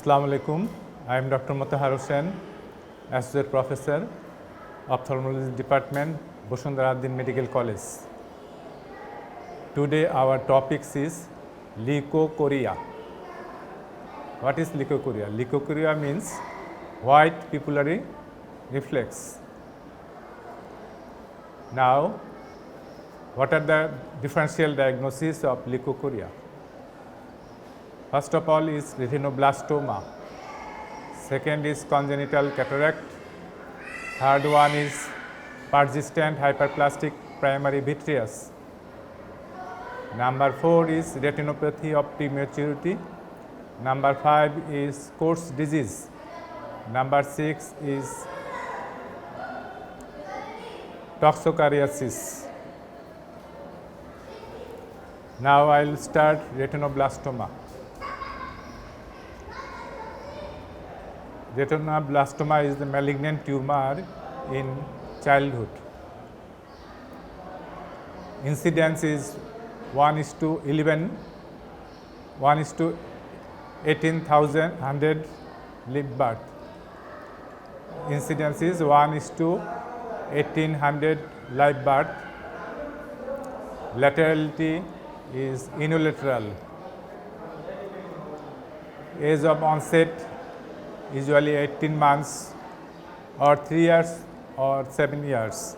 Assalamu alaikum. I am Dr. Motahar Hussain, Associate Professor, Ophthalmology Department, Bosundhara Addin Medical College. Today our topic is leukocoria. What is leukocoria? Leukocoria means white pupillary reflex. Now, what are the differential diagnoses of leukocoria? First of all is retinoblastoma. Second is congenital cataract. Third one is persistent hyperplastic primary vitreous. Number 4 is retinopathy of prematurity. Number 5 is Coats disease. Number 6 is toxocariasis. Now I will start retinoblastoma. Retinoblastoma is the malignant tumor in childhood. Incidence is 1:11, 1:18,100 live birth. Incidence is 1:1800 live birth. Laterality is unilateral. Age of onset usually 18 months or 3 years or 7 years.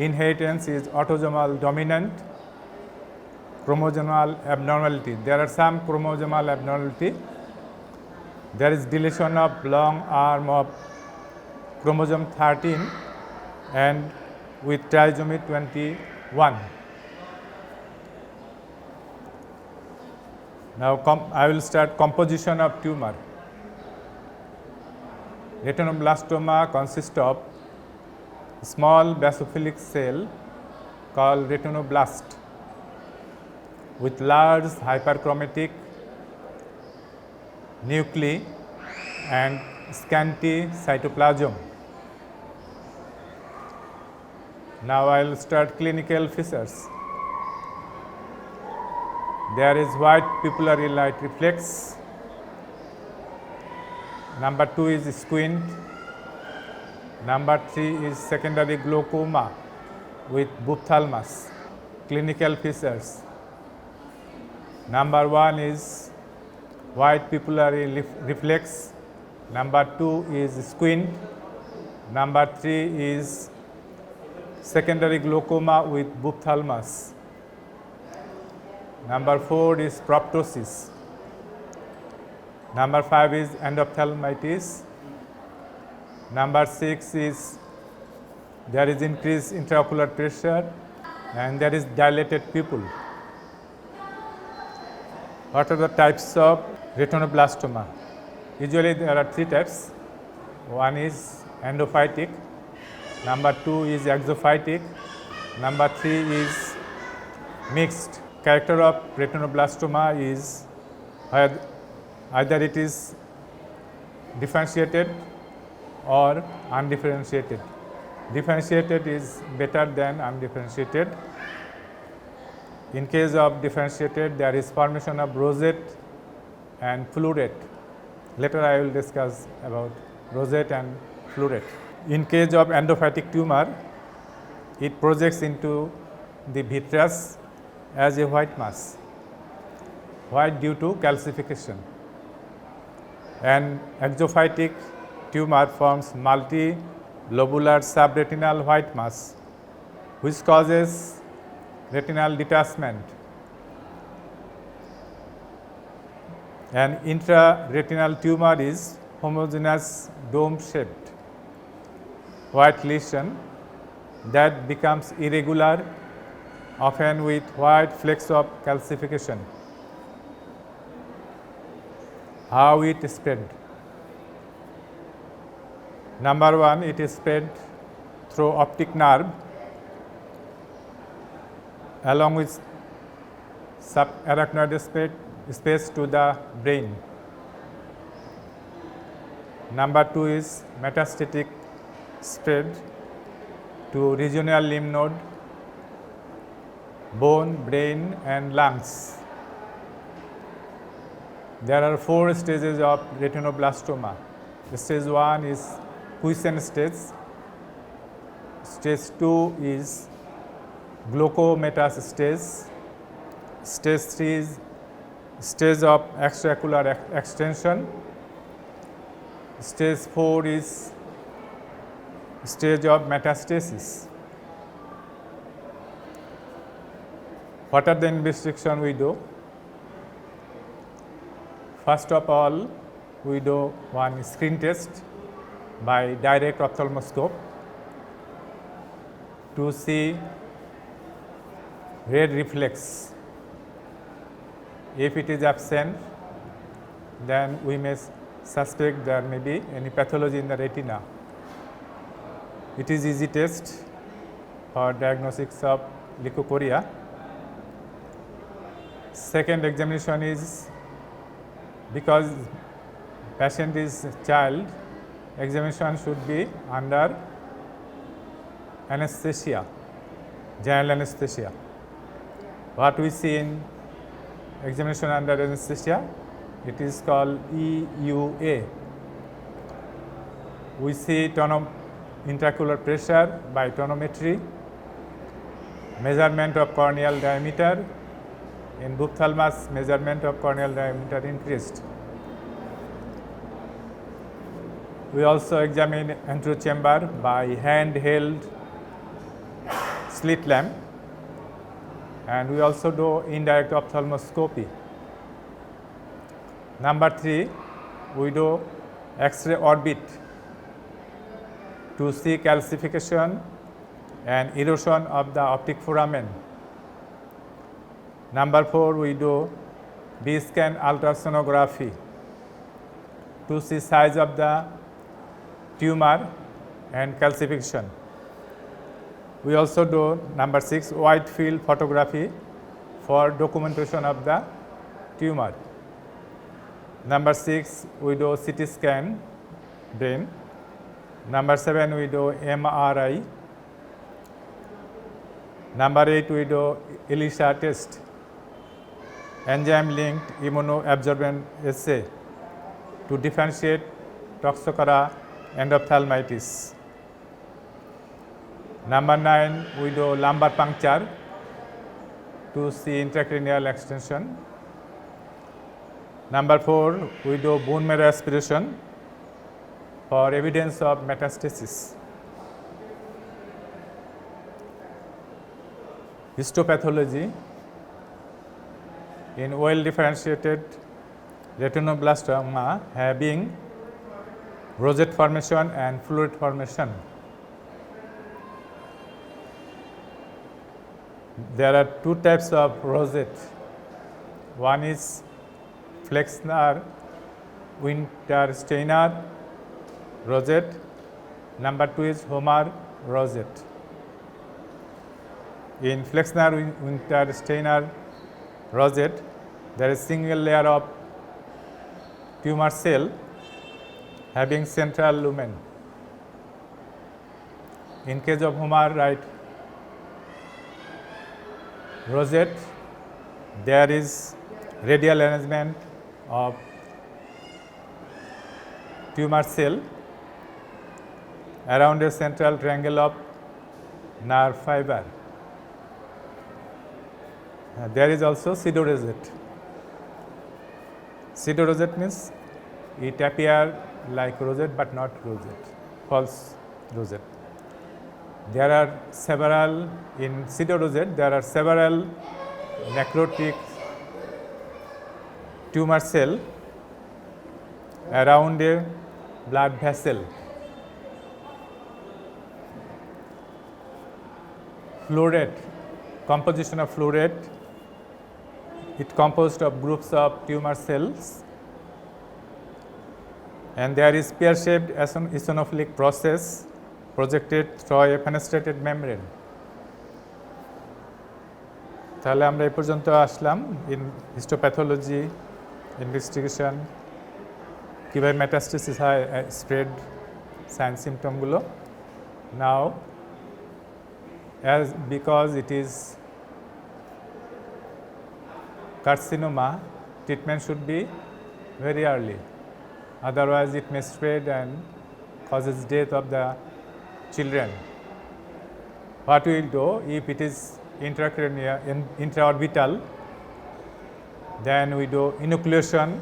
Inheritance is autosomal dominant. Chromosomal abnormality. There are some chromosomal abnormality. There is deletion of long arm of chromosome 13 and with trisomy 21. Now I will start composition of tumor. Retinoblastoma consists of small basophilic cell called retinoblast with large hyperchromatic nuclei and scanty cytoplasm. Now I will start clinical features. There is white pupillary light reflex. Number 2 is squint. Number 3 is secondary glaucoma with ophthalmus. Clinical features. Number 1 is white pupillary reflex. Number 2 is squint. Number 3 is secondary glaucoma with ophthalmus. Number 4 is proptosis. Number 5 is endophthalmitis. Number 6 is there is increased intraocular pressure and there is dilated pupil. What are the types of retinoblastoma? Usually there are 3 types. One is endophytic. Number 2 is exophytic. Number 3 is mixed. Character of retinoblastoma is either it is differentiated or undifferentiated. Differentiated is better than undifferentiated. In case of differentiated, there is formation of rosette and flourette. Later I will discuss about rosette and flourette. In case of endophytic tumor, it projects into the vitreous as a white mass, white due to calcification. And exophytic tumor forms multilobular subretinal white mass, which causes retinal detachment. An intraretinal tumor is homogeneous dome-shaped white lesion that becomes irregular, often with white flecks of calcification. How it is spread? Number 1, it is spread through optic nerve along with subarachnoid space to the brain. Number 2 is metastatic spread to regional lymph node, bone, brain and lungs. There are 4 stages of retinoblastoma. Stage 1 is quiescent stage. Stage 2 is glaucomatous stage. Stage 3 is stage of extraocular extension. Stage 4 is stage of metastasis. What are the investigation we do? First of all, we do one screen test by direct ophthalmoscope to see red reflex. If it is absent, then we may suspect there may be any pathology in the retina. It is easy test for diagnostics of leukocoria. Second examination is, because patient is child, examination should be under anesthesia, general anesthesia. What we see in examination under anesthesia, it is called EUA. We see intraocular pressure by tonometry, measurement of corneal diameter. In ophthalmos, measurement of corneal diameter increased. We also examine antechamber by hand-held slit lamp, and we also do indirect ophthalmoscopy. Number 3, we do X-ray orbit to see calcification and erosion of the optic foramen. Number 4, we do B-scan ultrasonography to see size of the tumor and calcification. We also do number 6, wide field photography for documentation of the tumor. Number 6, we do CT scan brain. Number 7, we do MRI. Number 8, we do ELISA test, enzyme-linked immunoabsorbent assay to differentiate Toxocara endophthalmitis. Number 9, we do lumbar puncture to see intracranial extension. Number 4, we do bone marrow aspiration for evidence of metastasis. Histopathology. In well differentiated retinoblastoma having rosette formation and fluid formation. There are 2 types of rosette. One is Flexner Wintersteiner rosette. Number 2 is Homer rosette. In Flexner Wintersteiner rosette, there is single layer of tumor cell having central lumen. In case of Homer right rosette, there is radial arrangement of tumor cell around a central triangle of nerve fiber. There is also pseudorosette. Pseudorosette means it appears like rosette but not rosette, false rosette. There are several, in pseudorosette, there are several necrotic tumor cell around a blood vessel. Floret, composition of floret, it composed of groups of tumor cells, and there is pear-shaped eosinophilic process projected through a fenestrated membrane. তাহলে আমরা এই পর্যন্ত আসলাম in histopathology investigation, কীভাবে metastasis হয়, spread, sign সিমটমগুলো। Now because it is carcinoma, treatment should be very early. Otherwise, it may spread and causes death of the children. What we will do if it is intracranial, intraorbital, then we do inoculation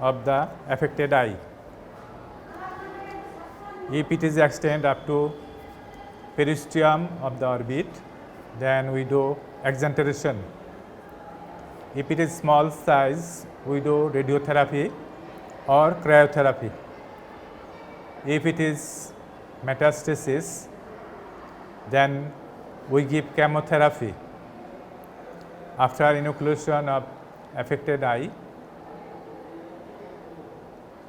of the affected eye. If it is extend up to periosteum of the orbit, then we do exenteration. If it is small size, we do radiotherapy or cryotherapy. If it is metastasis, then we give chemotherapy. After inoculation of affected eye,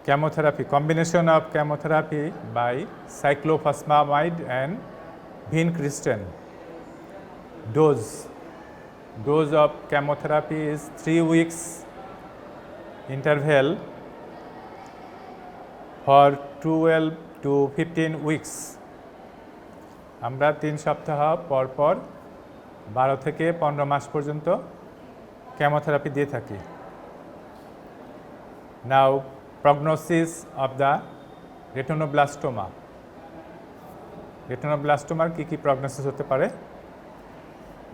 chemotherapy, combination of chemotherapy by cyclophosphamide and vincristine. Dose of chemotherapy is 3 weeks interval for 12 to 15 weeks. আমরা 3 সপ্তাহ পর পর 12 থেকে 15 মাস পর্যন্ত chemotherapy দিয়ে থাকি। Now prognosis of the retinoblastoma. Retinoblastoma কি কি prognosis হতে পারে?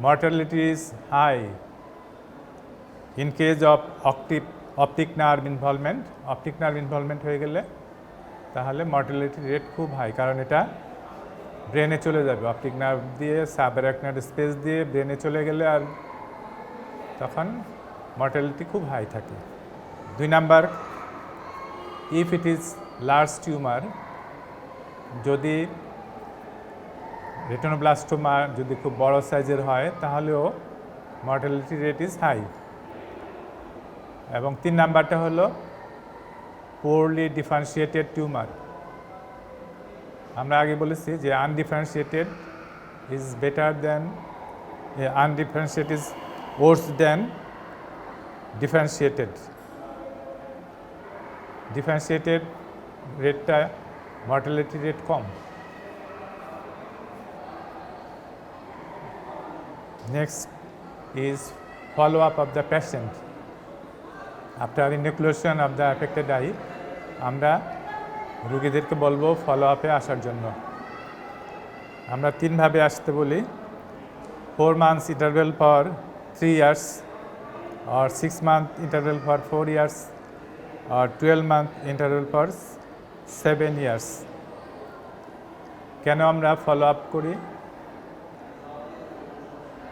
Mortality is high in case of optic nerve involvement. Optic nerve involvement হয়ে গেলে তাহলে মর্টালিটি রেট খুব হাই, কারণ এটা ব্রেনে চলে যাবে। অপটিক নার্ভ দিয়ে সাবআরাকনয়েড স্পেস দিয়ে ব্রেনে চলে গেলে আর তখন মর্টালিটি খুব হাই থাকে। 2 number, if it is large tumour, যদি রেটিনোব্লাস্টোমা যদি খুব বড় সাইজের হয় তাহলেও মর্টালিটি রেট ইজ হাই। এবং 3 নাম্বারটা হলো poorly differentiated tumor. আমরা আগে বলেছি যে undifferentiated is better than undifferentiated is worse than differentiated. Differentiated রেটটা mortality rate com. Next is follow up of the patient. After inoculation of the affected eye, আমরা রোগীদেরকে বলবো ফলো আপে আসার জন্য। আমরা 3 ভাবে আসতে বলি, 4 months interval for 3 years, or 6 month interval for 4 years, or 12 month interval for 7 years. কেন আমরা ফলো আপ করি?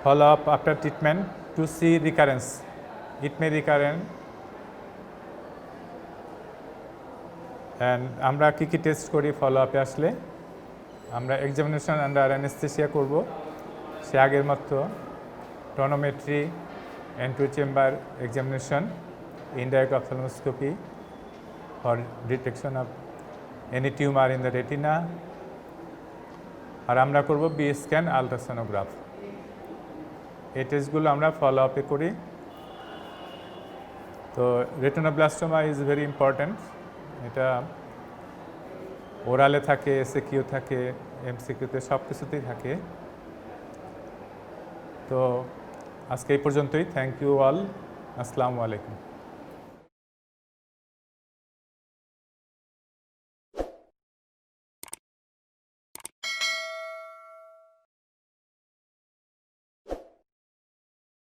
Follow up after treatment to see recurrence. It may recurrent. And আমরা কী কী টেস্ট করি ফলো আপে আসলে? আমরা এক্সামিনেশন আন্ডার অ্যানেস্থেসিয়া করব, সে আগের মতো tonometry, anterior chamber examination, indirect ophthalmoscopy for detection of any tumour in the retina, আর আমরা করব বি স্ক্যান, আলট্রাসোনোগ্রাফ। এই টেস্টগুলো আমরা ফলো আপে করি। তো রেটিনোব্লাস্টোমা ইজ ভেরি ইম্পর্ট্যান্ট। এটা ওরালে থাকে, এসএকিউ থাকে, এমসিকিউতে সব কিছুতেই থাকে। তো আজকে এই পর্যন্তই। Thank you all. আসসালামু আলাইকুম।